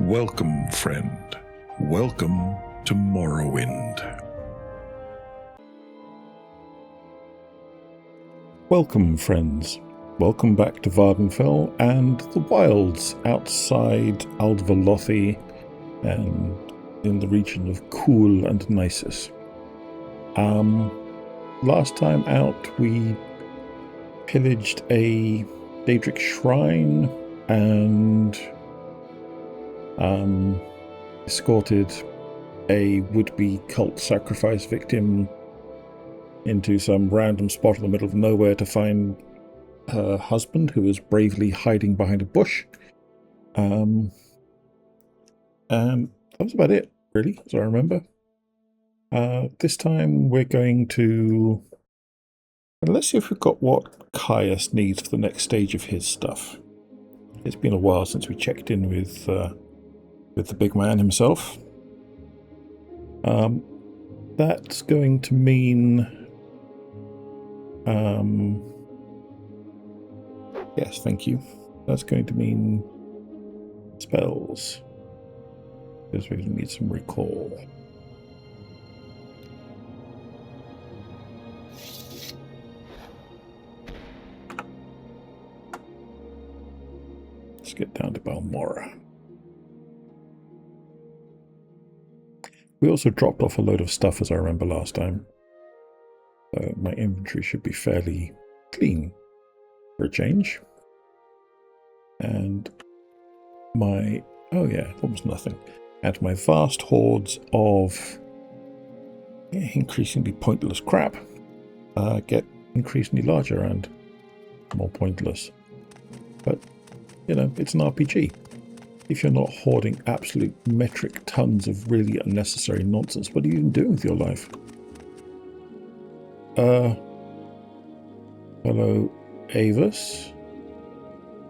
Welcome, friend. Welcome to Morrowind. Welcome, friends. Welcome back to Vardenfell and the wilds outside Aldvalothi and in the region of Kuhl and Nisus. Last time out we pillaged a Daedric shrine and escorted a would-be cult sacrifice victim into some random spot in the middle of nowhere to find her husband, who was bravely hiding behind a bush. And that was about it, really, as I remember. This time we're going to... let's see if we've got what Caius needs for the next stage of his stuff. It's been a while since we checked in with the big man himself. That's going to mean... yes, thank you. That's going to mean spells, because we need some recall. Let's get down to Balmora. We also dropped off a load of stuff, as I remember last time. So my inventory should be fairly clean for a change. And my... oh yeah, almost nothing. And my vast hordes of increasingly pointless crap get increasingly larger and more pointless. But, you know, it's an RPG. If you're not hoarding absolute metric tons of really unnecessary nonsense, what are you even doing with your life? Hello, Avis.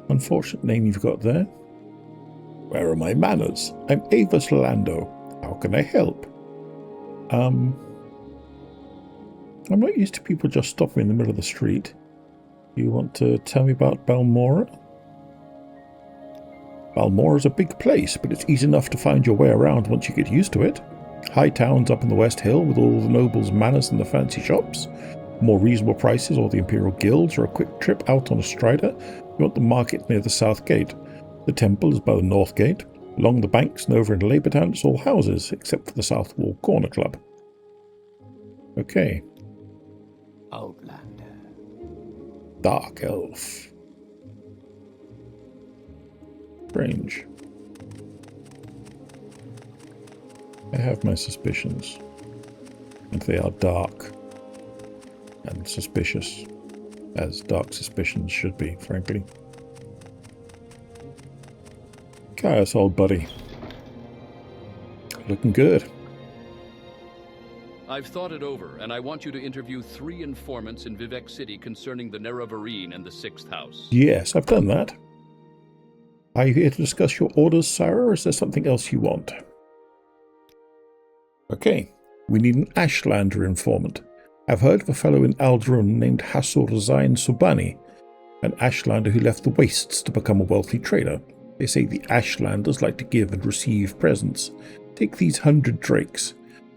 Unfortunate name you've got there. Where are my manners? I'm Avis Lando. How can I help? I'm not used to people just stopping in the middle of the street. You want to tell me about Balmora? Balmora's a big place, but it's easy enough to find your way around once you get used to it. High towns up on the West Hill with all the nobles' manors and the fancy shops. More reasonable prices or the Imperial Guilds, or a quick trip out on a strider. You want the market near the South Gate. The temple is by the North Gate. Along the banks and over in Labour Town it's all houses, except for the South Wall Corner Club. Okay. Outlander. Dark Elf. Strange. I have my suspicions, and they are dark and suspicious, as dark suspicions should be, frankly. Caius, old buddy. Looking good. I've thought it over, and I want you to interview 3 informants in Vivec City concerning the Nerevarine and the 6th House. Yes, I've done that. Are you here to discuss your orders, Sarah, or is there something else you want? Okay, we need an Ashlander informant. I've heard of a fellow in Aldrun named Hassur Zain Subani, an Ashlander who left the Wastes to become a wealthy trader. They say the Ashlanders like to give and receive presents. Take these 100 drakes.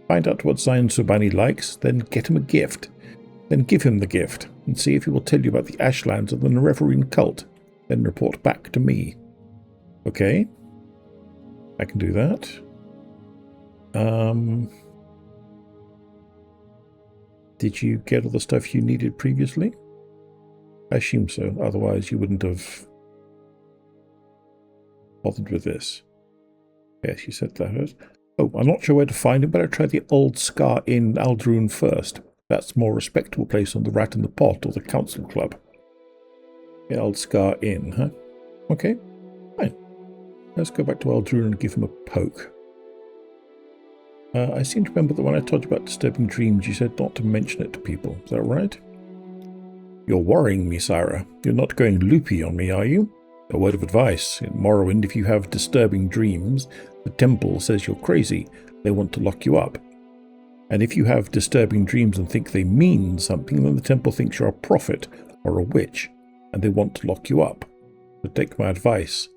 Find out what Zain Subani likes, then get him a gift. Then give him the gift, and see if he will tell you about the Ashlands of the Nerevarine cult. Then report back to me. Okay, I can do that. Did you get all the stuff you needed previously? I assume so, otherwise you wouldn't have bothered with this. Yes, you said that. Oh, I'm not sure where to find him, but I'll try the Old Scar Inn, Aldrun first. That's a more respectable place on the Rat in the Pot or the Council Club. The Old Scar Inn, huh? Okay, fine. Let's go back to Aldrun and give him a poke. I seem to remember that when I told you about disturbing dreams, you said not to mention it to people. Is that right? You're worrying me, Sarah. You're not going loopy on me, are you? A word of advice. In Morrowind, if you have disturbing dreams, the temple says you're crazy. They want to lock you up. And if you have disturbing dreams and think they mean something, then the temple thinks you're a prophet or a witch, and they want to lock you up. So take my advice.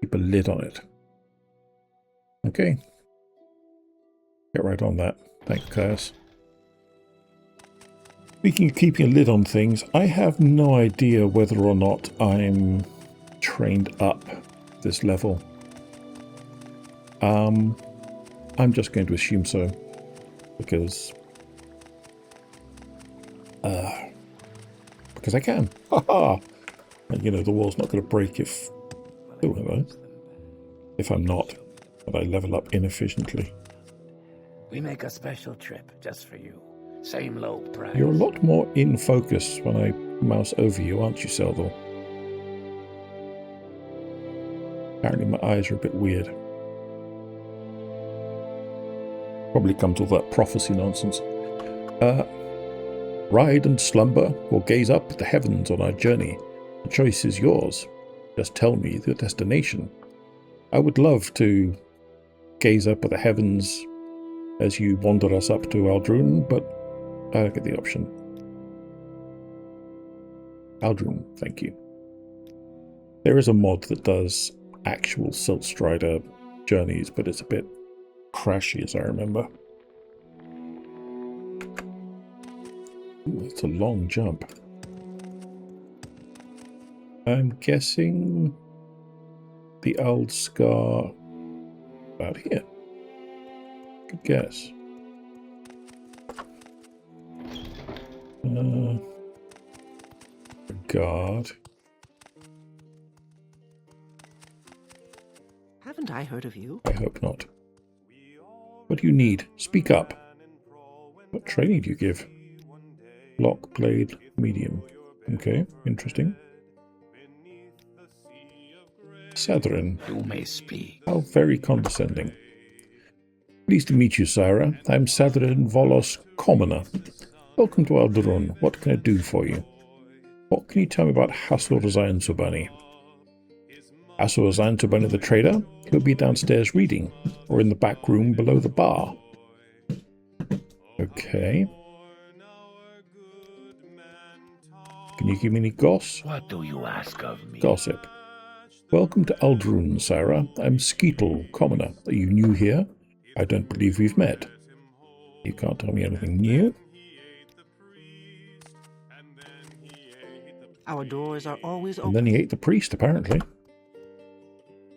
Keep a lid on it. Okay. Get right on that. Thanks, Caius. Speaking of keeping a lid on things, I have no idea whether or not I'm trained up this level. I'm just going to assume so, because I can. Haha! And you know, the wall's not going to break if I'm not, but I level up inefficiently. We make a special trip just for you. Same low price. You're a lot more in focus when I mouse over you, aren't you, Seldor? Apparently my eyes are a bit weird. Probably comes with that prophecy nonsense. Ride and slumber, or gaze up at the heavens on our journey. The choice is yours. Just tell me the destination. I would love to gaze up at the heavens as you wander us up to Aldrun, but I don't get the option. Aldrun, thank you. There is a mod that does actual Silt Strider journeys, but it's a bit crashy as I remember. Ooh, it's a long jump. I'm guessing the old scar about here. Good guess. Guard. Haven't I heard of you? I hope not. What do you need? Speak up. What training do you give? Lock, blade, medium. Okay, interesting. Sadrin. You may speak. How very condescending. Pleased to meet you, Sira. I'm Sadrin Volos, commoner. Welcome to Aldrun. What can I do for you? What can you tell me about Hasur Zainzubani? Hasur Zainzubani the trader? He'll be downstairs reading, or in the back room below the bar. Okay. Can you give me any goss? What do you ask of me? Gossip. Welcome to Aldrun, Sira. I'm Skeetle, commoner. Are you new here? I don't believe we've met. You can't tell me anything new. Our doors are always open. And then he ate the priest, apparently.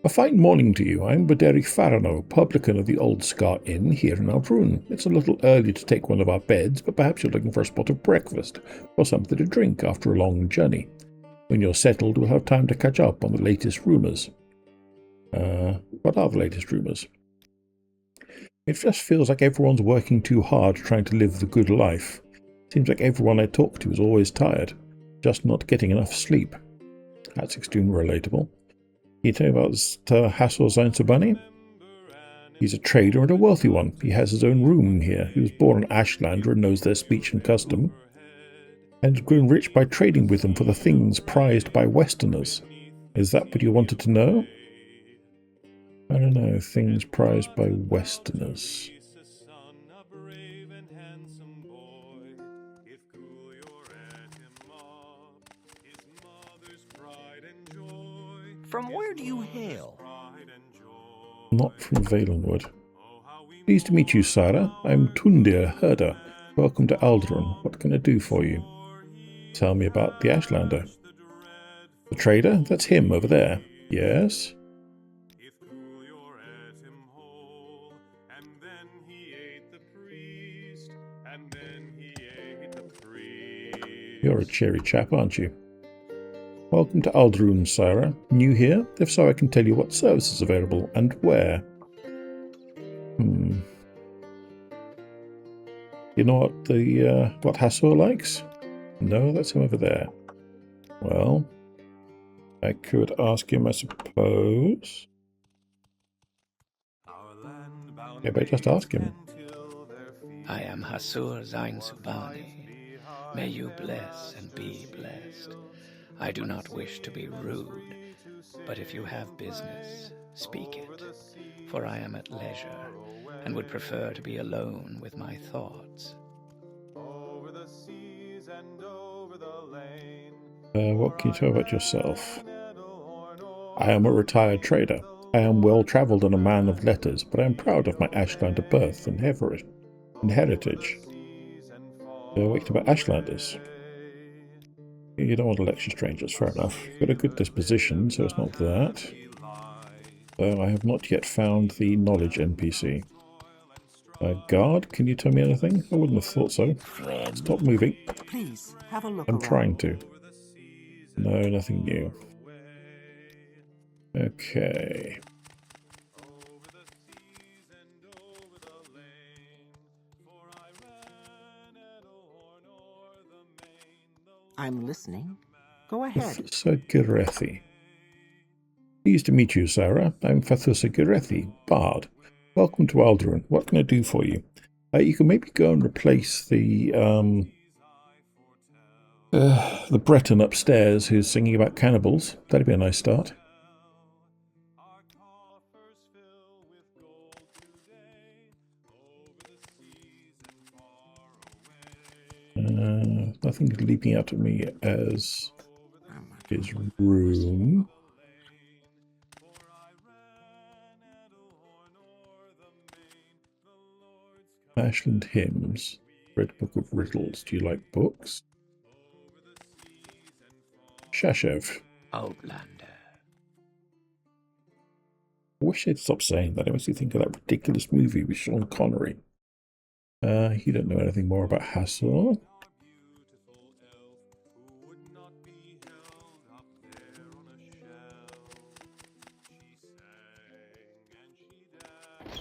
A fine morning to you. I'm Baderi Farano, publican of the Old Scar Inn here in Aldrun. It's a little early to take one of our beds, but perhaps you're looking for a spot of breakfast or something to drink after a long journey. When you're settled, we'll have time to catch up on the latest rumours. What are the latest rumours? It just feels like everyone's working too hard trying to live the good life. Seems like everyone I talk to is always tired, just not getting enough sleep. That's extremely relatable. Can you tell me about Hasur Zainzubani? He's a trader and a wealthy one. He has his own room here. He was born an Ashlander and knows their speech and custom, and has grown rich by trading with them for the things prized by Westerners. Is that what you wanted to know? I don't know. Things prized by Westerners. From where do you hail? Not from Valenwood. Pleased to meet you, Sira. I'm Tundir, herder. Welcome to Aldrun. What can I do for you? Tell me about the Ashlander. The trader? That's him over there. Yes? You're a cheery chap, aren't you? Welcome to Aldrun, Sira. New here? If so, I can tell you what service is available and where. You know what Hasur likes? No, that's him over there. Well, I could ask him, I suppose. Yeah, but just ask him. I am Hasur Zainzubani. May you bless and be blessed. I do not wish to be rude, but if you have business, speak it, for I am at leisure, and would prefer to be alone with my thoughts. What can you tell about yourself? I am a retired trader. I am well-travelled and a man of letters, but I am proud of my Ashlander birth and heritage. Wait about Ashlanders. You don't want to lecture strangers, fair enough. You've got a good disposition, so it's not that. I have not yet found the knowledge NPC. Guard, can you tell me anything? I wouldn't have thought so. Stop moving. Please, have a look I'm around. trying to. No, nothing new. Okay. I'm listening. Go ahead. Fathusa Girethi. Pleased to meet you, Sarah. I'm Fathusa Girethi, Bard. Welcome to Alderaan. What can I do for you? You can maybe go and replace the Breton upstairs who's singing about cannibals. That'd be a nice start. Nothing leaping out at me as his room. Ashland Hymns. Red Book of Riddles. Do you like books? Shashev. Outlander. I wish they'd stop saying that. It makes you think of that ridiculous movie with Sean Connery. You don't know anything more about Hassor.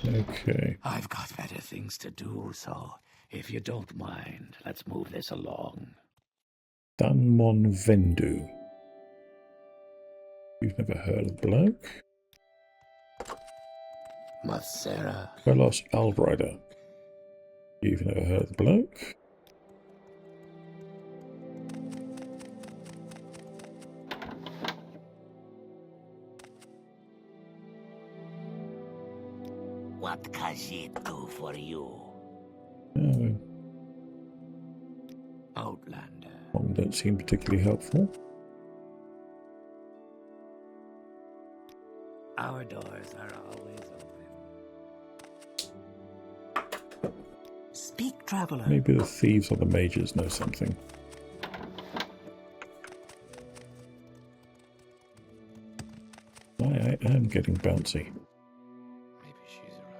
Okay. I've got better things to do, so if you don't mind, let's move this along. Danmon Vendu. You've never heard of the bloke? Masera. Carlos Albrider. You've never heard of the bloke? What can she do for you? Outlander. Don't seem particularly helpful. Our doors are always open. Speak, traveler. Maybe the thieves or the mages know something. I am getting bouncy. Maybe she's right.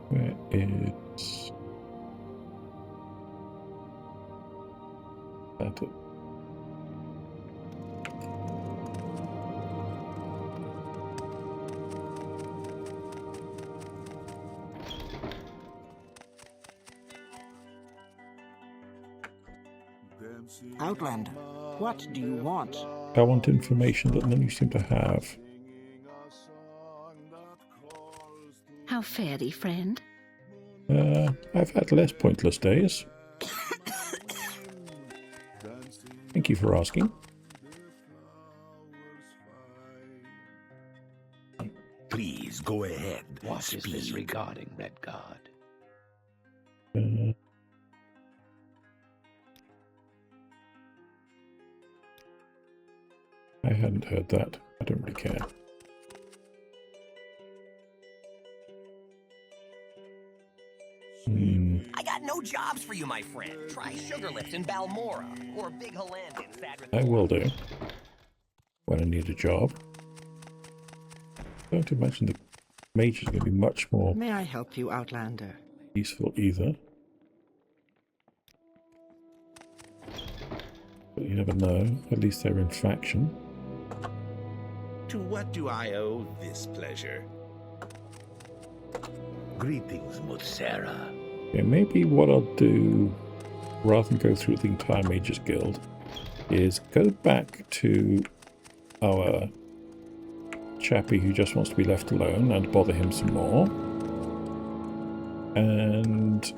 Where is that? Outlander, what do you want? I want information that none of you seem to have. How fare thee, friend? I've had less pointless days. Thank you for asking. Please go ahead. What is this regarding, Red Guard? I hadn't heard that. I don't really care. I got no jobs for you, my friend. Try Sugarlift in Balmora or Big Haland in Sadrith. I will do. When I need a job. Don't imagine the mage is going to be much more May I help you, Outlander? useful either. But you never know. At least they're in faction. To what do I owe this pleasure? Greetings, Mutsera. Yeah, maybe what I'll do, rather than go through the entire Mages Guild, is go back to our chappie who just wants to be left alone and bother him some more. And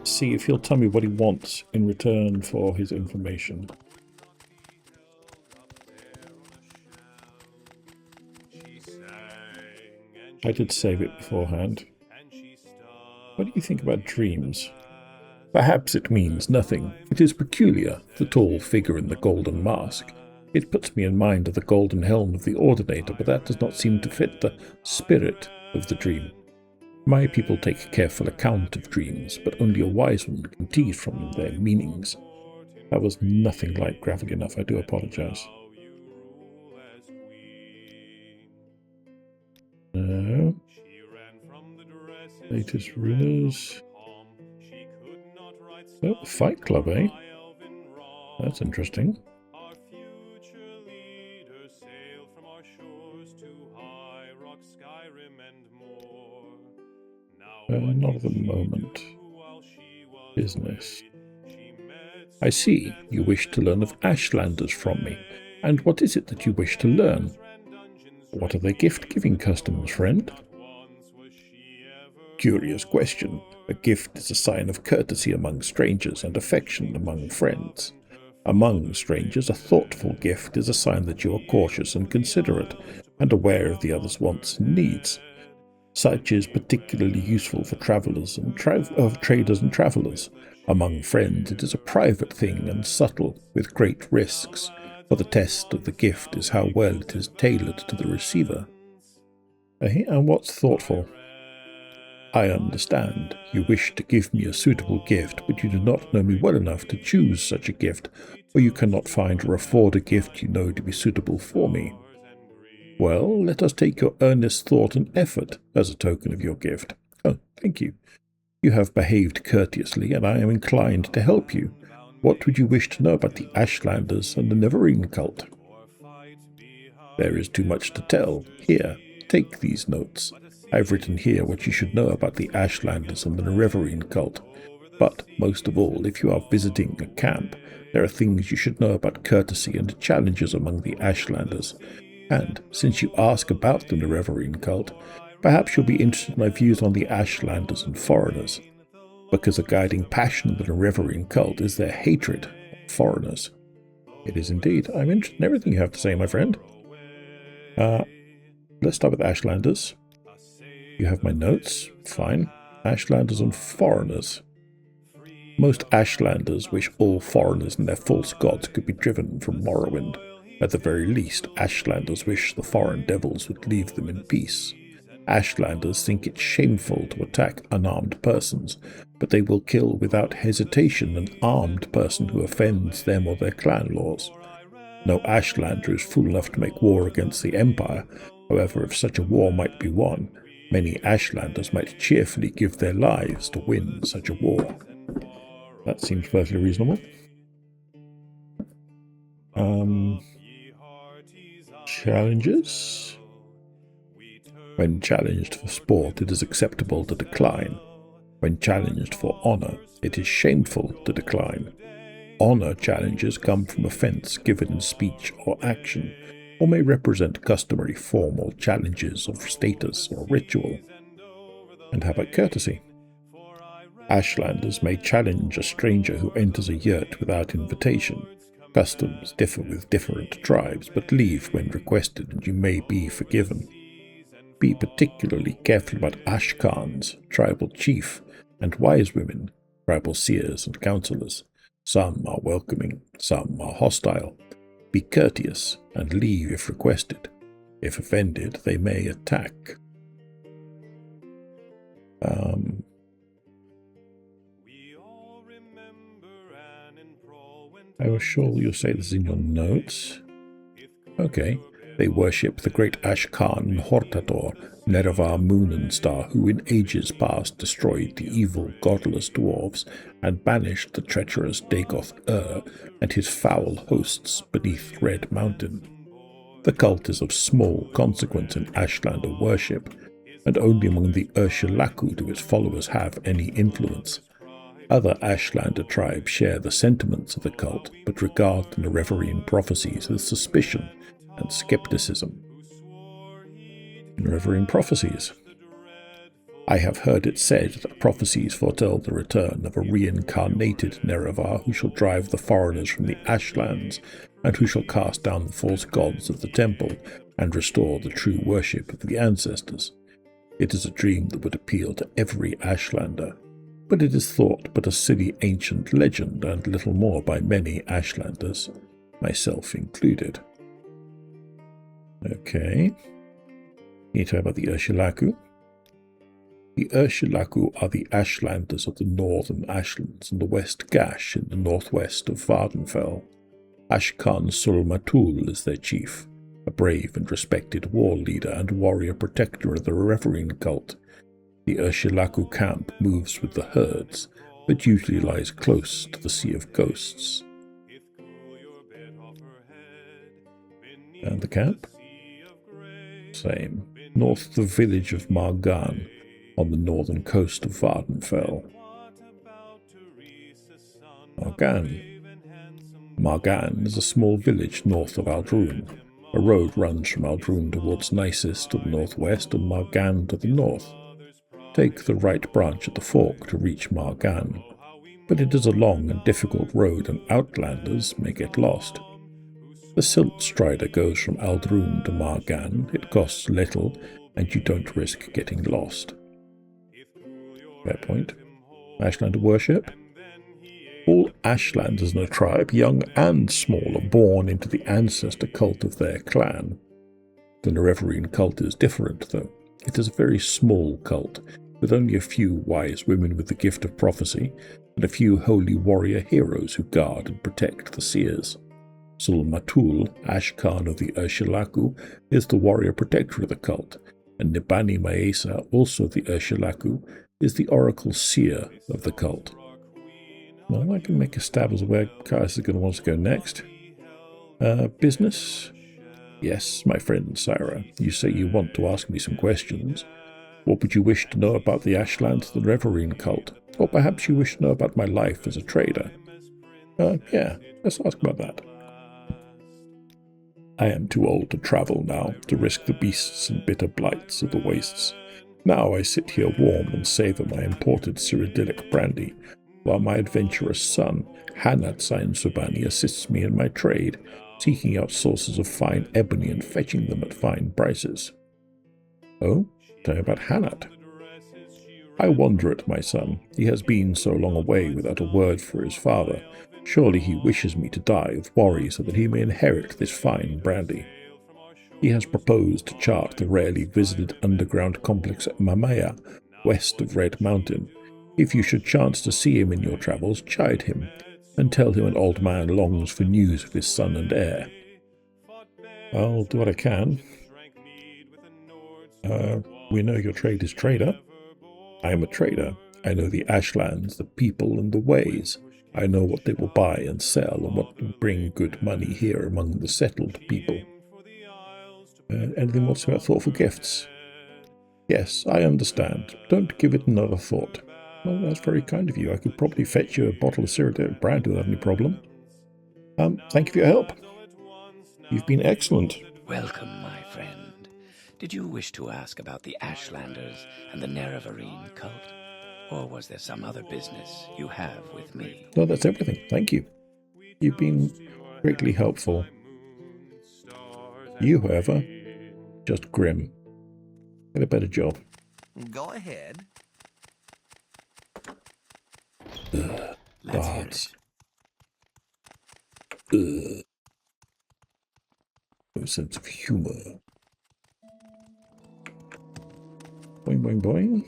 see if he'll tell me what he wants in return for his information. I did save it beforehand. What do you think about dreams? Perhaps it means nothing. It is peculiar, the tall figure in the golden mask. It puts me in mind of the golden helm of the Ordinator, but that does not seem to fit the spirit of the dream. My people take careful account of dreams, but only a wise one can tease from them their meanings. That was nothing like graphic enough, I do apologize. No. Latest rulers. Oh, Fight Club, eh? That's interesting. Not at the moment. Business. I see. You wish to learn of Ashlanders from me. And what is it that you wish to learn? What are their gift-giving customs, friend? Curious question. A gift is a sign of courtesy among strangers and affection among friends. Among strangers, a thoughtful gift is a sign that you are cautious and considerate, and aware of the other's wants and needs. Such is particularly useful for traders and travelers. Among friends, it is a private thing and subtle, with great risks, for the test of the gift is how well it is tailored to the receiver. And what's thoughtful? I understand. You wish to give me a suitable gift, but you do not know me well enough to choose such a gift, or you cannot find or afford a gift you know to be suitable for me. Well, let us take your earnest thought and effort as a token of your gift. Oh, thank you. You have behaved courteously, and I am inclined to help you. What would you wish to know about the Ashlanders and the Neverine cult? There is too much to tell. Here, take these notes. I have written here what you should know about the Ashlanders and the Neverine cult. But, most of all, if you are visiting a camp, there are things you should know about courtesy and challenges among the Ashlanders. And, since you ask about the Neverine cult, perhaps you'll be interested in my views on the Ashlanders and foreigners, because a guiding passion of the Neverine cult is their hatred of foreigners. It is indeed. I'm interested in everything you have to say, my friend. Let's start with Ashlanders. You have my notes. Fine. Ashlanders and foreigners. Most Ashlanders wish all foreigners and their false gods could be driven from Morrowind. At the very least, Ashlanders wish the foreign devils would leave them in peace. Ashlanders think it shameful to attack unarmed persons, but they will kill without hesitation an armed person who offends them or their clan laws. No Ashlander is fool enough to make war against the Empire. However, if such a war might be won, many Ashlanders might cheerfully give their lives to win such a war. That seems perfectly reasonable. Challenges? When challenged for sport, it is acceptable to decline. When challenged for honor, it is shameful to decline. Honor challenges come from offense given in speech or action, or may represent customary formal challenges of status or ritual. And how about courtesy? Ashlanders may challenge a stranger who enters a yurt without invitation. Customs differ with different tribes, but leave when requested and you may be forgiven. Be particularly careful about Ashkans, tribal chief, and wise women, tribal seers and counselors. Some are welcoming, some are hostile. Be courteous and leave if requested. If offended, they may attack. I was sure you'll say this in your notes. Okay. They worship the great Ashkan Hortator, Nerevar Moon and Star, who in ages past destroyed the evil godless dwarves and banished the treacherous Dagoth and his foul hosts beneath Red Mountain. The cult is of small consequence in Ashlander worship, and only among the Ursulaku do its followers have any influence. Other Ashlander tribes share the sentiments of the cult, but regard the Nerevarine prophecies with suspicion and skepticism. Nerevarine prophecies. I have heard it said that prophecies foretell the return of a reincarnated Nerevar who shall drive the foreigners from the Ashlands, and who shall cast down the false gods of the temple and restore the true worship of the ancestors. It is a dream that would appeal to every Ashlander, but it is thought but a silly ancient legend and little more by many Ashlanders, myself included. Okay. Can you tell me about the Ursulaku? The Ursulaku are the Ashlanders of the northern Ashlands and the West Gash in the northwest of Vardenfell. Ashkan Sul-Matul is their chief, a brave and respected war leader and warrior protector of the Reverine cult. The Ursulaku camp moves with the herds, but usually lies close to the Sea of Ghosts. And the camp? Same. North of the village of Margan, on the northern coast of Vardenfell. Margan is a small village north of Aldrune. A road runs from Aldrune towards Nisus to the northwest and Margan to the north. Take the right branch at the fork to reach Margan, but it is a long and difficult road and outlanders may get lost. The Silt Strider goes from Aldrune to Margan. It costs little, and you don't risk getting lost. Fair point. Ashlander worship? All Ashlanders in a tribe, young and small, are born into the ancestor cult of their clan. The Nerevarine cult is different, though. It is a very small cult, with only a few wise women with the gift of prophecy, and a few holy warrior heroes who guard and protect the seers. Sul-Matul, Ashkan of the Ursulaku, is the warrior protector of the cult, and Nibani Maesa, also of the Ursulaku, is the oracle seer of the cult. Well, I can make a stab as to where Caius is going to want to go next. Business? Yes, my friend Sarah, you say you want to ask me some questions. What would you wish to know about the Ashlands and the Reverine cult? Or perhaps you wish to know about my life as a trader? Yeah, let's ask about that. I am too old to travel now, to risk the beasts and bitter blights of the wastes. Now I sit here warm and savour my imported Cyrodiilic brandy, while my adventurous son, Hanat Sain-Subani, assists me in my trade, seeking out sources of fine ebony and fetching them at fine prices. Oh, tell me about Hanat. I wonder at my son. He has been so long away without a word for his father. Surely he wishes me to die of worry so that he may inherit this fine brandy. He has proposed to chart the rarely visited underground complex at Mamaya, west of Red Mountain. If you should chance to see him in your travels, chide him, and tell him an old man longs for news of his son and heir. I'll do what I can. We know your trade is trader. I am a trader. I know the Ashlands, the people, and the ways. I know what they will buy and sell, and what will bring good money here among the settled people. Anything more to say about thoughtful gifts? Yes, I understand. Don't give it another thought. Well, that's very kind of you. I could probably fetch you a bottle of Cyrodiilic brandy without any problem. Thank you for your help. You've been excellent. Welcome, my friend. Did you wish to ask about the Ashlanders and the Nerevarine cult? Or was there some other business you have with me? No, that's everything. Thank you. You've been greatly helpful. You, however, just grim. Get a better job. Go ahead. Let's hear it. No sense of humour. Boing, boing, boing.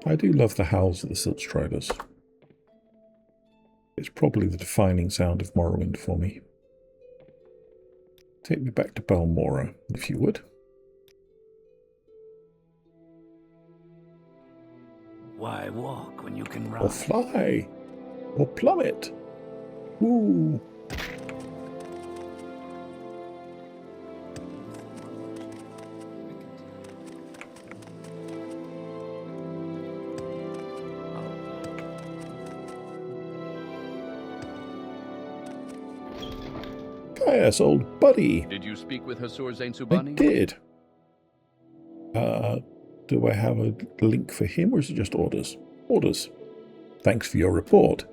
I do love the howls of the Silt Striders. It's probably the defining sound of Morrowind for me. Take me back to Balmora, if you would. Why walk when you can run? Or fly. Or plummet. Woo. Caius, old buddy. Did you speak with Hasur I Zain-Subani? did. Do I have a link for him, or is it just orders? Orders. Thanks for your report.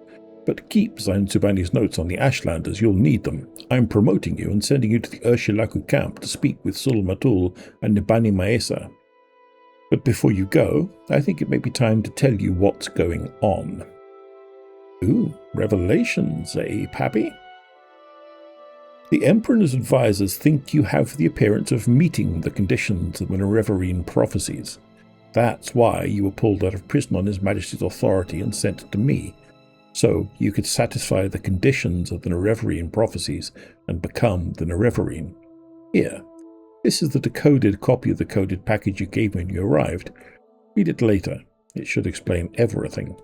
But keep Zain-Subani's notes on the Ashlanders, you'll need them. I'm promoting you and sending you to the Urshilaku camp to speak with Sul Matul and Nibani Maesa. But before you go, I think it may be time to tell you what's going on. Ooh, revelations, eh, Pappy? The Emperor and his advisors think you have the appearance of meeting the conditions of the Nerevarine prophecies. That's why you were pulled out of prison on His Majesty's authority and sent to me, so you could satisfy the conditions of the Nerevarine prophecies and become the Nerevarine. Here, this is the decoded copy of the coded package you gave me when you arrived. Read it later. It should explain everything.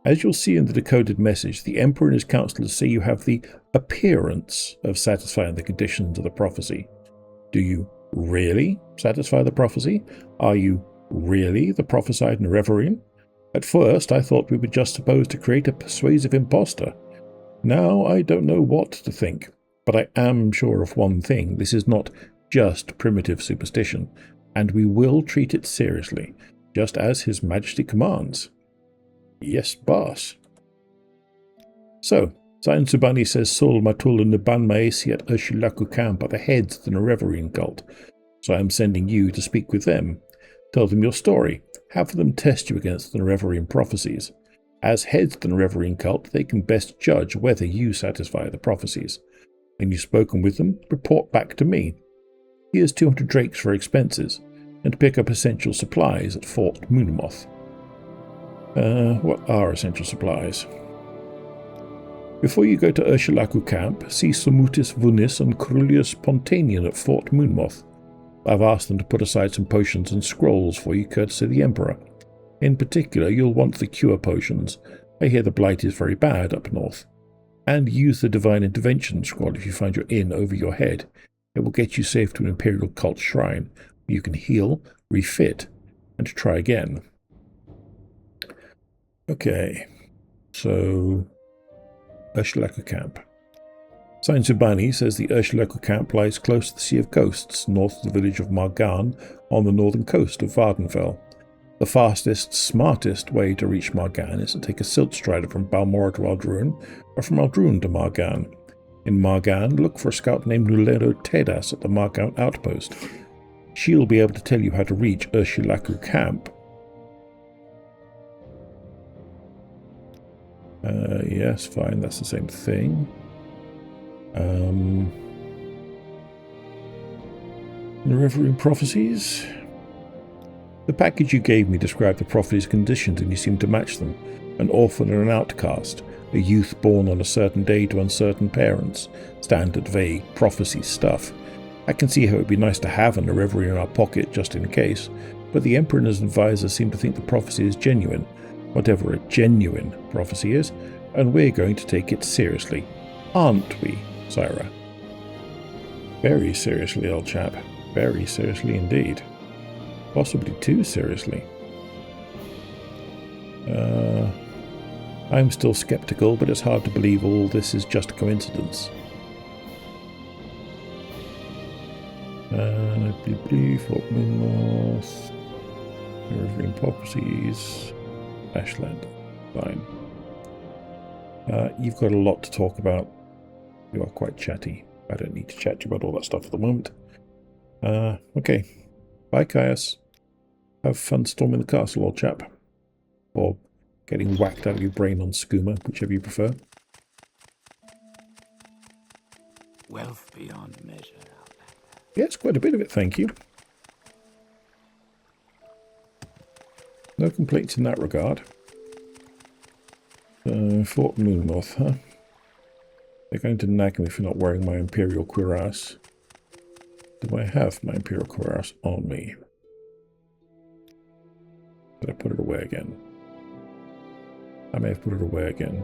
As you'll see in the decoded message, the Emperor and his councillors say you have the appearance of satisfying the conditions of the prophecy. Do you really satisfy the prophecy? Are you really the prophesied Nerevarine? At first, I thought we were just supposed to create a persuasive impostor. Now I don't know what to think, but I am sure of one thing. This is not just primitive superstition, and we will treat it seriously, just as His Majesty commands. Yes, boss. So, Zain-Subani says Sul Matul and Niban Maesi at Urshilaku camp are the heads of the Nerevarine cult, so I am sending you to speak with them. Tell them your story. Have them test you against the Nerevarine prophecies. As heads of the Nerevarine cult, they can best judge whether you satisfy the prophecies. When you've spoken with them, report back to me. Here's 200 drakes for expenses, and to pick up essential supplies at Fort Moonmoth. What are essential supplies? Before you go to Urshilaku camp, see Sumutis Vunis and Crulius Pontanian at Fort Moonmoth. I've asked them to put aside some potions and scrolls for you, courtesy of the Emperor. In particular, you'll want the cure potions. I hear the blight is very bad up north. And use the Divine Intervention scroll if you find your inn over your head. It will get you safe to an Imperial cult shrine, where you can heal, refit, and try again. Okay, so Urshilaku camp. Zain-Subani says the Urshilaku camp lies close to the Sea of Ghosts, north of the village of Margan, on the northern coast of Vardenfell. The fastest, smartest way to reach Margan is to take a silt strider from Balmora to Aldrune, or from Aldrune to Margan. In Margan, look for a scout named Nulero Tedas at the Margan outpost. She'll be able to tell you how to reach Urshilaku camp. Yes, fine, that's the same thing. Nerevarine prophecies. The package you gave me described the prophecies' conditions, and you seemed to match them. An orphan and an outcast, a youth born on a certain day to uncertain parents. Standard vague prophecy stuff. I can see how it would be nice to have a Nerevarine in our pocket just in case, but the Emperor and his advisors seem to think the prophecy is genuine, whatever a genuine prophecy is, and we're going to take it seriously. Aren't we, Syra? Very seriously, old chap. Very seriously indeed. Possibly too seriously. I'm still skeptical, but it's hard to believe all this is just a coincidence. I believe Fort Moonmoth, Nerevarine prophecies, Ashland. Fine. You've got a lot to talk about. You are quite chatty. I don't need to chat to you about all that stuff at the moment. Okay. Bye, Caius. Have fun storming the castle, old chap. Or getting whacked out of your brain on skooma, whichever you prefer. Wealth beyond measure. Yes, quite a bit of it, thank you. No complaints in that regard. Fort Moonmoth, huh? They're going to nag me for not wearing my Imperial cuirass. Do I have my Imperial cuirass on me? Did I put it away again? I may have put it away again.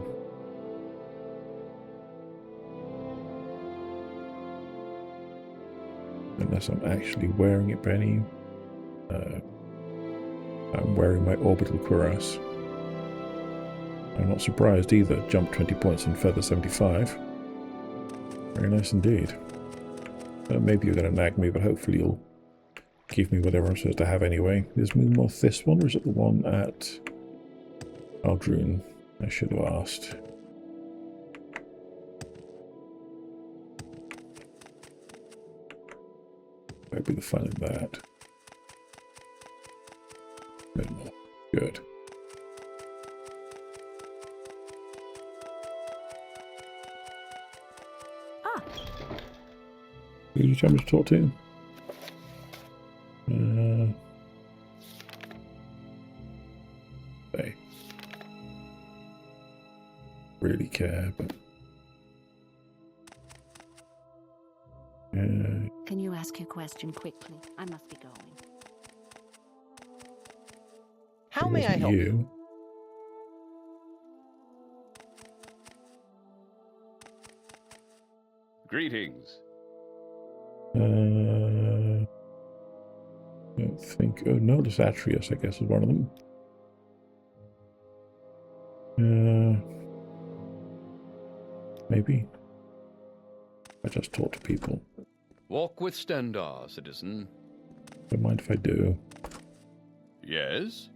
Unless I'm actually wearing it, Benny. I'm wearing my orbital cuirass. I'm not surprised either. Jump 20 points and feather 75. Very nice indeed. Maybe you're going to nag me, but hopefully you'll give me whatever I'm supposed to have anyway. Is Moonmoth this one, or is it the one at Aldrune? I should have asked. Where'd be the fun in that? Minimal. Good. Who did you tell me to talk to? They really care, but Can you ask your question quickly? I must be going. How may I help you? you? Greetings. I don't think. Oh, Nodus Atreus, I guess, is one of them. Maybe. I just talk to people. Walk with Stendar, citizen. Don't mind if I do. Yes?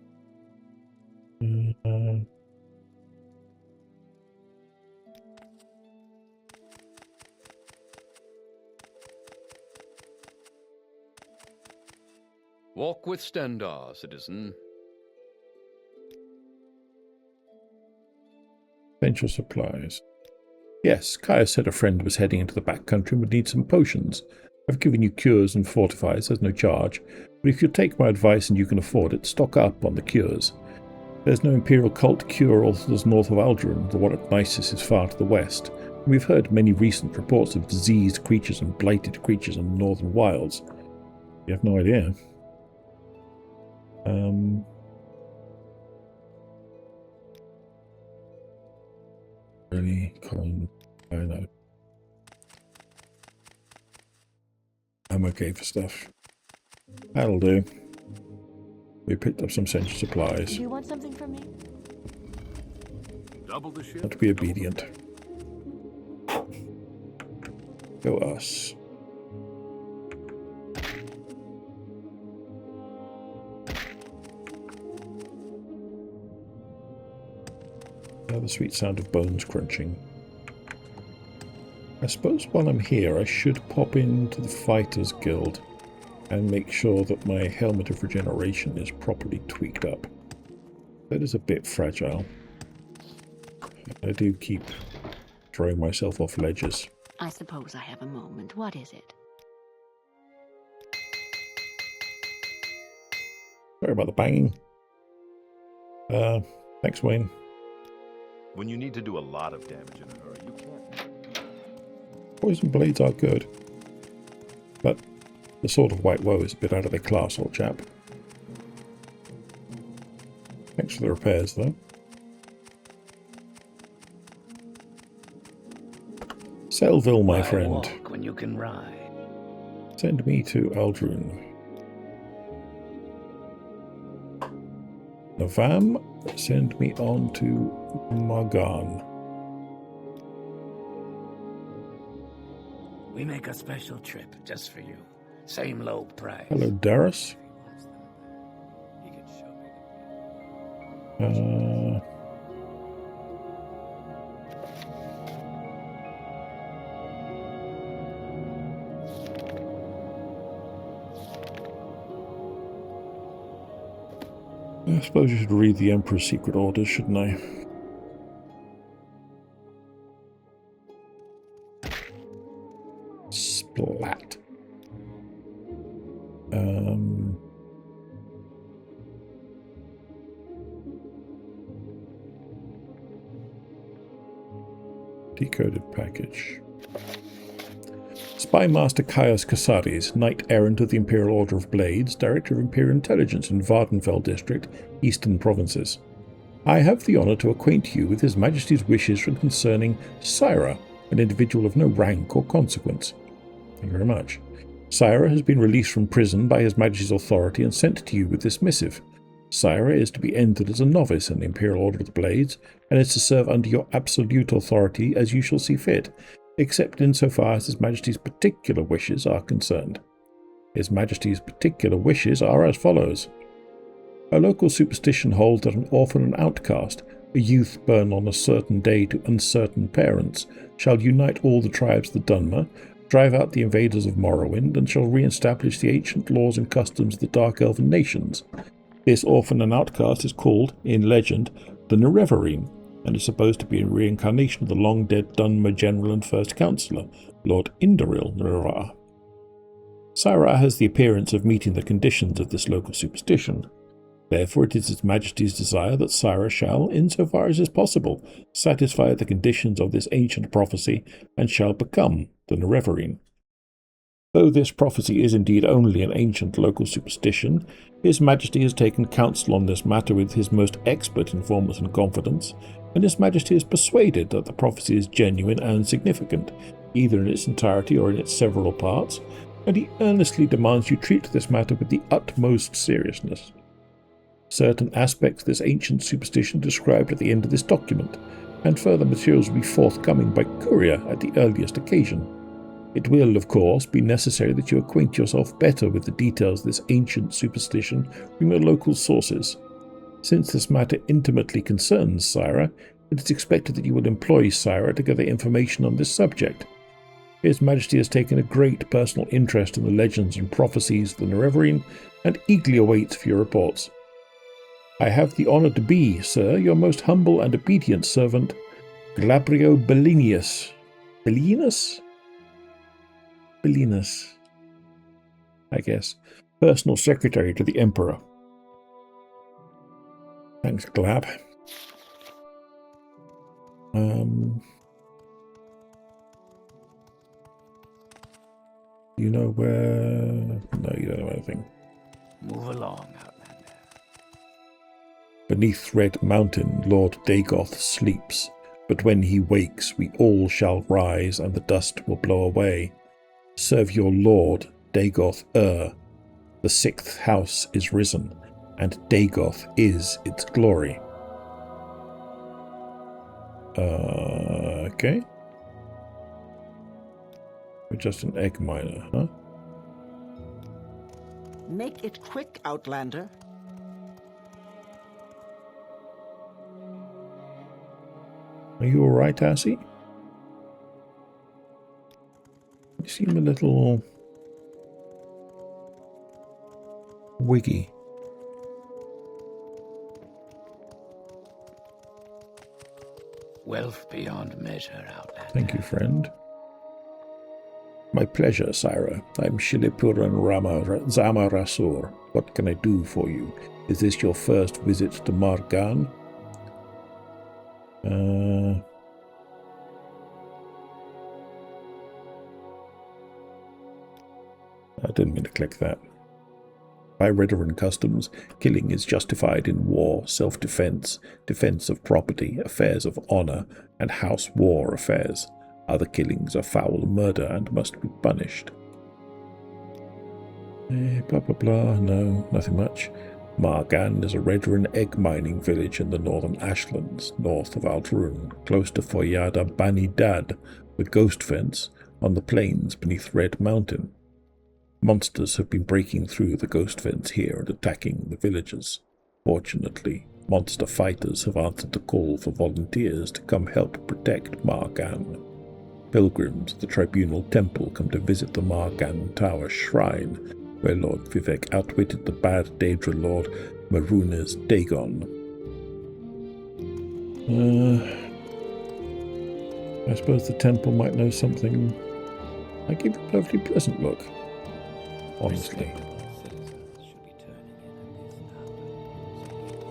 Walk with Stendar, citizen. Essential supplies. Yes, Kaya said a friend was heading into the backcountry and would need some potions. I've given you cures and fortifies, there's no charge, but if you'll take my advice and you can afford it, stock up on the cures. There's no Imperial cult cure authors north of Alderaan, the one at Nisus is far to the west. We've heard many recent reports of diseased creatures and blighted creatures in the northern wilds. You have no idea. Really, Colin, I know. I'm okay for stuff. That'll do. We picked up some essential supplies. Do you want something from me? Double the ship. Not to be obedient. Go us. The sweet sound of bones crunching. I suppose while I'm here I should pop into the Fighters Guild and make sure that my helmet of regeneration is properly tweaked up. That is a bit fragile. I do keep throwing myself off ledges. I suppose I have a moment. What is it? Sorry about the banging. Thanks, Wayne. When you need to do a lot of damage in a hurry, you can't. Poison blades are good. But the Sword of White Woe is a bit out of their class, old chap. Thanks for the repairs, though. Selville, my Why friend. walk when you can ride? Send me to Alderaan. Navam, send me on to Magan. We make a special trip just for you. Same low price. Hello, Darius. I suppose you should read the Emperor's secret orders, shouldn't I? Splat. Decoded package. Spy Master Caius Casares, Knight Errant of the Imperial Order of Blades, Director of Imperial Intelligence in Vardenfell District, Eastern Provinces. I have the honour to acquaint you with His Majesty's wishes concerning Syra, an individual of no rank or consequence. Thank you very much. Syra has been released from prison by His Majesty's authority and sent to you with this missive. Syra is to be entered as a novice in the Imperial Order of the Blades, and is to serve under your absolute authority as you shall see fit, except insofar as His Majesty's particular wishes are concerned. His Majesty's particular wishes are as follows. A local superstition holds that an orphan and outcast, A youth born on a certain day to uncertain parents shall unite all the tribes of the Dunmer, drive out the invaders of Morrowind, and shall re-establish the ancient laws and customs of the Dark Elven nations. This orphan and outcast is called, in legend, the Nerevarine, and is supposed to be a reincarnation of the long-dead Dunmer General and First Councillor, Lord Indaril Nerevar. Syra has the appearance of meeting the conditions of this local superstition. Therefore it is His Majesty's desire that Syra shall, insofar as is possible, satisfy the conditions of this ancient prophecy, and shall become the Nerevarine. Though this prophecy is indeed only an ancient local superstition, His Majesty has taken counsel on this matter with his most expert informers and confidants, and His Majesty is persuaded that the prophecy is genuine and significant, either in its entirety or in its several parts, and he earnestly demands you treat this matter with the utmost seriousness. Certain aspects of this ancient superstition are described at the end of this document, and further materials will be forthcoming by courier at the earliest occasion. It will, of course, be necessary that you acquaint yourself better with the details of this ancient superstition from your local sources. Since this matter intimately concerns Syra, it is expected that you will employ Syra to gather information on this subject. His Majesty has taken a great personal interest in the legends and prophecies of the Nerevarine, and eagerly awaits for your reports. I have the honour to be, sir, your most humble and obedient servant, Glabrio Bellinius. Bellinus? Bellinus, I guess. Personal secretary to the Emperor. Thanks, Glab. You know where... No, you don't know anything. Move along, Outlander. Beneath Red Mountain, Lord Dagoth sleeps, but when he wakes, we all shall rise, and the dust will blow away. Serve your lord, Dagoth The 6th house is risen, and Dagoth is its glory. Okay. We're just an egg miner, huh? Make it quick, Outlander. Are you alright, Assie? You seem a little... wiggy. Wealth beyond measure, Outlander. Thank you, friend. My pleasure, Syra. I'm Shilipuran Zamarasur. What can I do for you? Is this your first visit to Margan? I didn't mean to click that. By Redoran customs, killing is justified in war, self-defense, defense of property, affairs of honor, and house war affairs. Other killings are foul murder and must be punished. Blah blah blah, no, nothing much. Margan is a Redoran egg mining village in the northern Ashlands, north of Altarun, close to Foyada Bani Dad, the Ghost Fence, on the plains beneath Red Mountain. Monsters have been breaking through the Ghost Fence here and attacking the villagers. Fortunately, monster fighters have answered the call for volunteers to come help protect Margan. Pilgrims of the Tribunal Temple come to visit the Margan Tower Shrine, where Lord Vivek outwitted the bad Daedra Lord Marunes Dagon. I suppose the temple might know something. I give it a perfectly pleasant look. Honestly.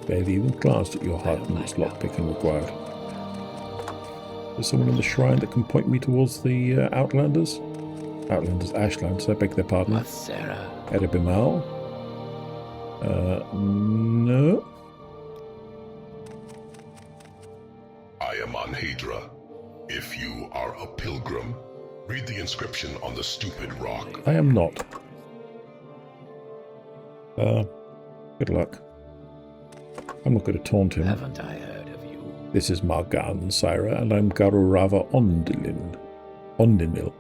Barely even glanced at your heart and its lockpicking required. There's someone in the shrine that can point me towards the Outlanders? Outlanders, Ashlands, I beg their pardon. Sarah. Erebimal? No. I am on Hadra. If you are a pilgrim, read the inscription on the stupid rock. I am not. Good luck. I'm not going to taunt him. Haven't I heard of you? This is Margan, Syra, and I'm Garurava Ondimil.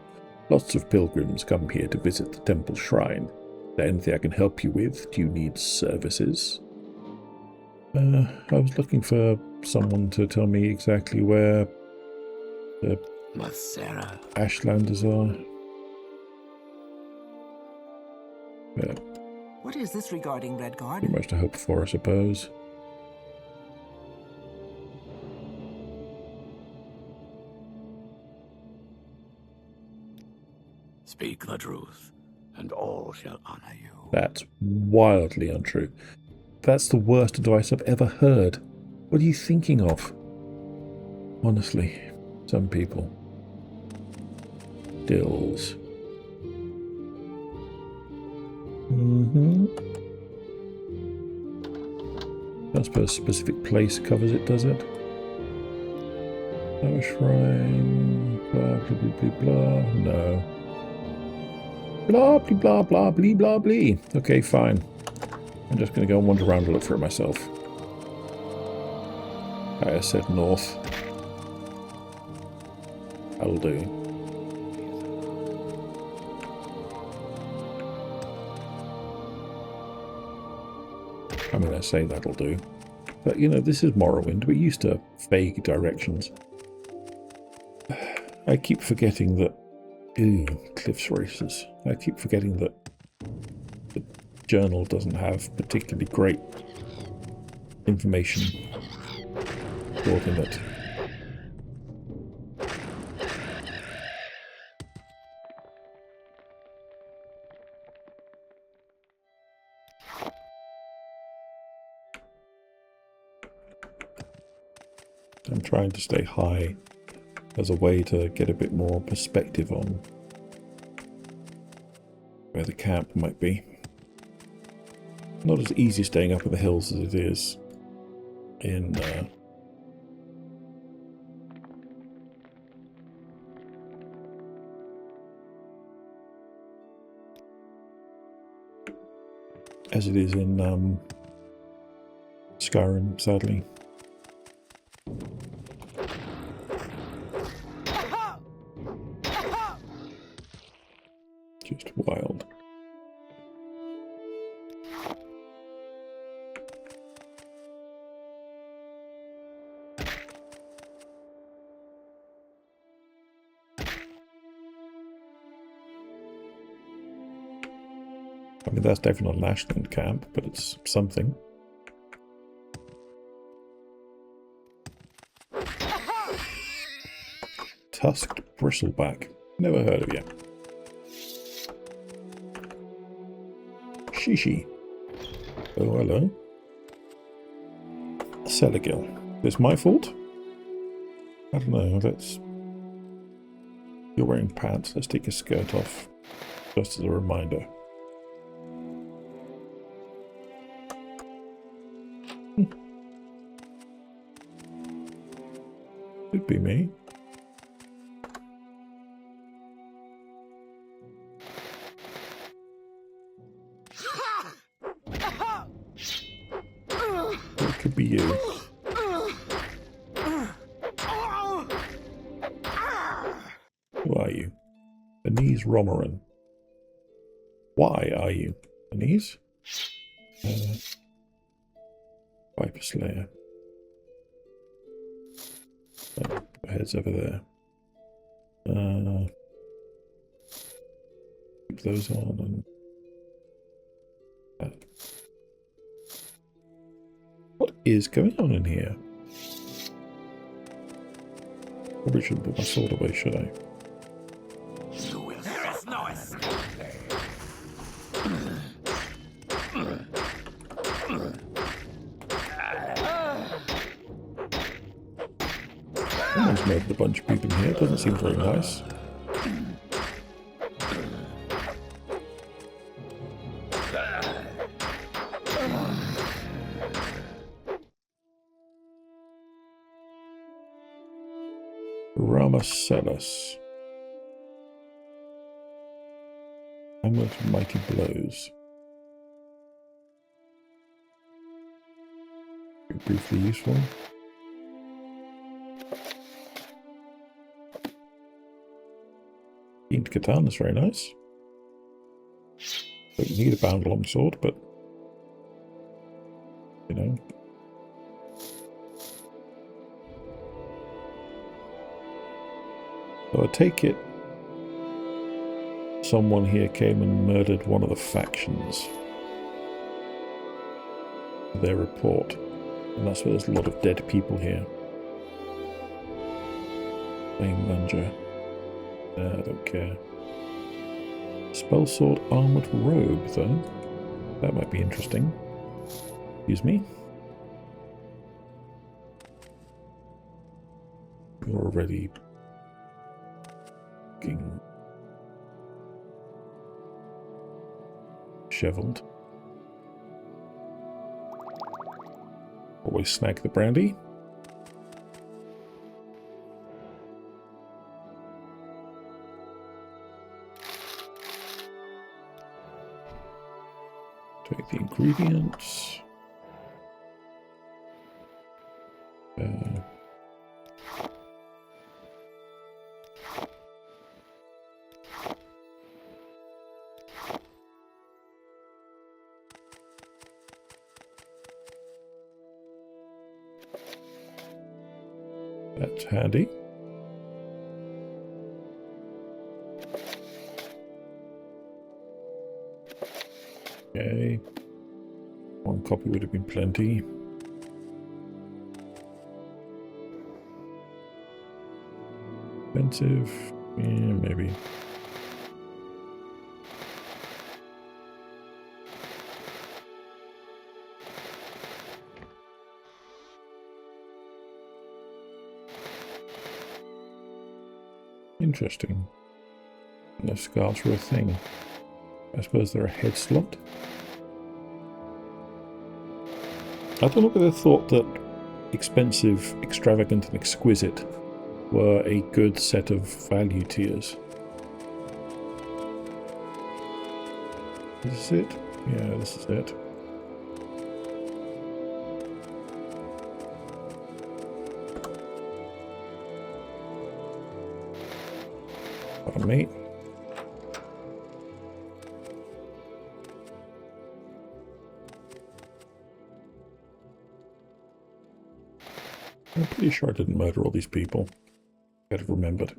Lots of pilgrims come here to visit the temple shrine. Is there anything I can help you with? Do you need services? I was looking for someone to tell me exactly where the Ashlanders are. Yeah, What is this regarding, Redguard? too much to hope for, I suppose. Speak the truth, and all shall honor you. That's wildly untrue. That's the worst advice I've ever heard. What are you thinking of? Honestly, some people. Dills. I suppose a specific place covers it, does it? Power shrine. Blah, blah, blah, blah, blah. No. Blah, blah, blah, blah, blee, blah, blee. Okay, fine. I'm just going to go and wander around and look for it myself. I said north. That'll do. I mean, I say that'll do. But, you know, this is Morrowind. We're used to vague directions. I keep forgetting that... Ooh, Cliffs Races. I keep forgetting that the journal doesn't have particularly great information stored in it. I'm trying to stay high as a way to get a bit more perspective on where the camp might be. Not as easy staying up in the hills as it is in Skyrim, sadly. Just wild. I mean, that's definitely not an Ashland camp, but it's something. Tusked bristleback. Never heard of you. Shishi. Oh, hello. Seligill. Is this my fault? I don't know. You're wearing pants. Let's take your skirt off. Just as a reminder. Could be me. It could be you. Who are you? Anise Romarin. Why are you? Anise? Viper Slayer. Oh, the head's over there. Keep those on and that. What is going on in here? Probably shouldn't put my sword away, should I? There is no escape. Someone's murdered a bunch of people in here. It doesn't seem very nice. Ramacellus. Hamlet of Mighty Blows. Briefly useful. Keen katana is very nice. Don't need a bound longsword, but you know. So I take it someone here came and murdered one of the factions. Their report. And that's why there's a lot of dead people here. Flame Lunger. I don't care. Spell Sword Armored Robe, though. That might be interesting. Excuse me. You're already looking shoveled. Always snag the brandy. Take the ingredients. That's handy. Okay. One copy would have been plenty. Expensive. Yeah, maybe. Interesting. Enough scars for a thing. I suppose they're a head slot. I don't know whether they thought that expensive, extravagant, and exquisite were a good set of value tiers. Is this it? Yeah, this is it. Pardon me. I'm pretty sure I didn't murder all these people. I'd have remembered.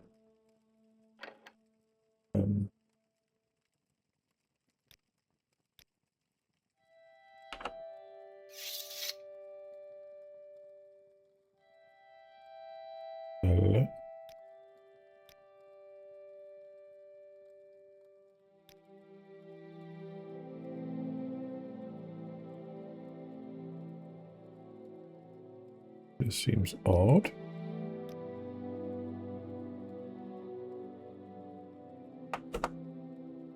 Hello. This seems odd.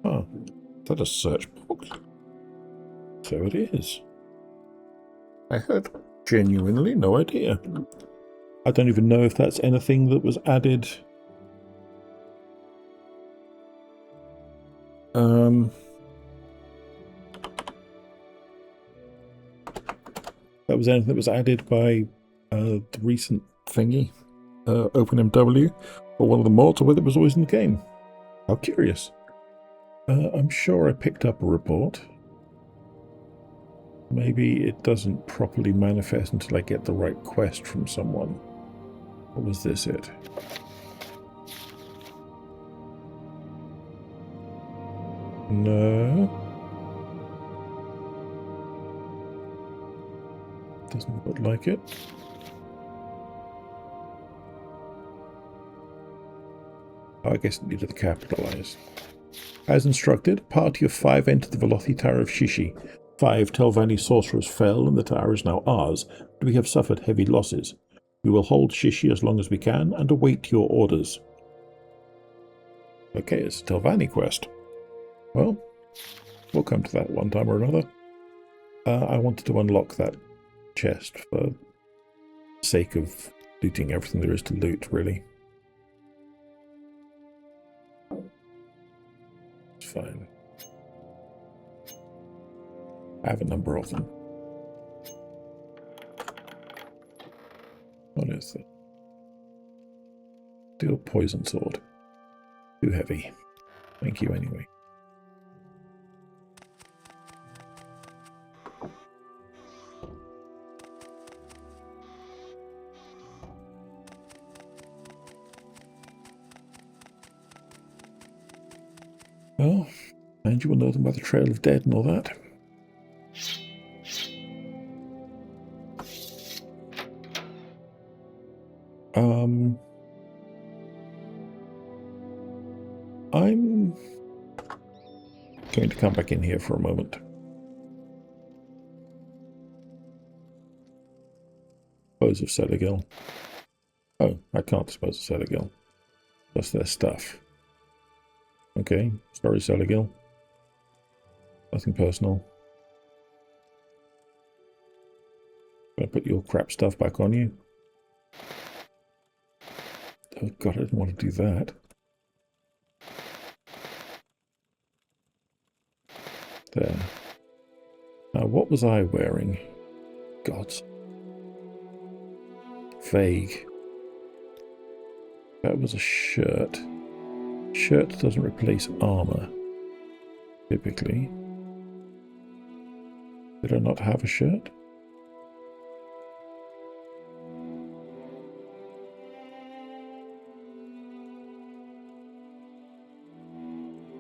Oh, is that a search box? So it is. I had genuinely no idea. I don't even know if that's anything that was added. That was anything that was added by the recent thingy, OpenMW, or one of the mods, or whether it was always in the game. How curious. I'm sure I picked up a report. Maybe it doesn't properly manifest until I get the right quest from someone. Or was this it? No. Doesn't look like it. Oh, I guess it needed to capitalize. As instructed, a party of 5 entered the Velothi Tower of Shishi. 5 Telvanni sorcerers fell, and the tower is now ours, but we have suffered heavy losses. We will hold Shishi as long as we can, and await your orders. Okay, it's a Telvanni quest. Well, we'll come to that one time or another. I wanted to unlock that chest for the sake of looting everything there is to loot, really. It's fine. I have a number of them. What is that? Steel poison sword. Too heavy. Thank you anyway. And you will know them by the trail of dead and all that. I'm going to come back in here for a moment. Dispose of Senegal. Oh, I can't dispose of Senegal. That's their stuff. Okay, sorry Senegal. Nothing personal. Gonna put your crap stuff back on you. Oh god, I didn't want to do that. There. Now, what was I wearing? Gods. Vague. That was a shirt. Shirt doesn't replace armor. Typically. Did I not have a shirt?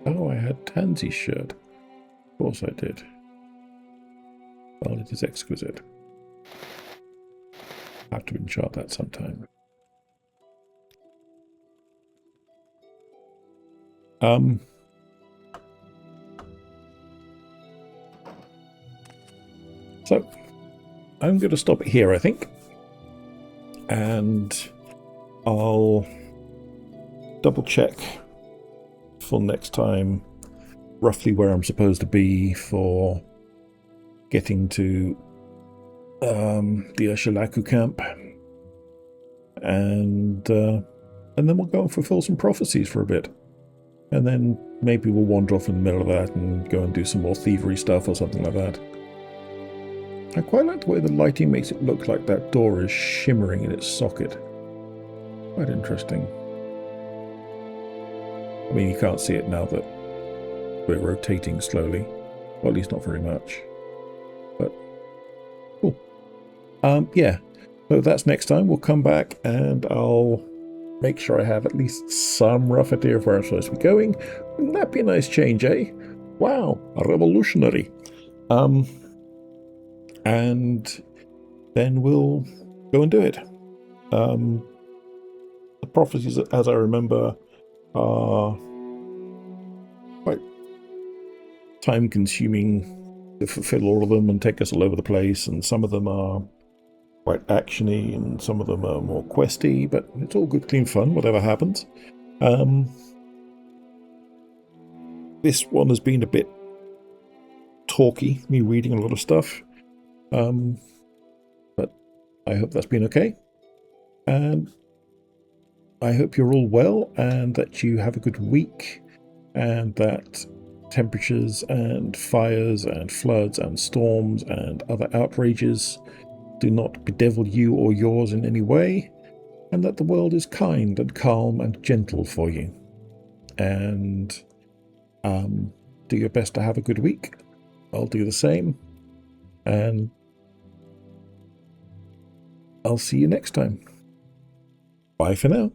Oh, I had Tansy's shirt. Of course I did. Well, it is exquisite. I have to enchant that sometime. So, I'm going to stop it here, I think. And I'll double check for next time roughly where I'm supposed to be for getting to the Ursulaku camp. And then we'll go and fulfill some prophecies for a bit. And then maybe we'll wander off in the middle of that and go and do some more thievery stuff or something like that. I quite like the way the lighting makes it look like that door is shimmering in its socket. Quite interesting. I mean, you can't see it now that we're rotating slowly. Well, at least not very much. But, cool. Yeah. So that's next time. We'll come back and I'll make sure I have at least some rough idea of where I'm supposed to be going. Wouldn't that be a nice change, eh? Wow, a revolutionary. And then we'll go and do it. The prophecies, as I remember, are quite time-consuming to fulfill all of them and take us all over the place, and some of them are quite actiony and some of them are more questy, but it's all good, clean fun, whatever happens. This one has been a bit talky, me reading a lot of stuff. But I hope that's been okay. And I hope you're all well and that you have a good week and that temperatures and fires and floods and storms and other outrages do not bedevil you or yours in any way, and that the world is kind and calm and gentle for you. And do your best to have a good week. I'll do the same. And I'll see you next time. Bye for now.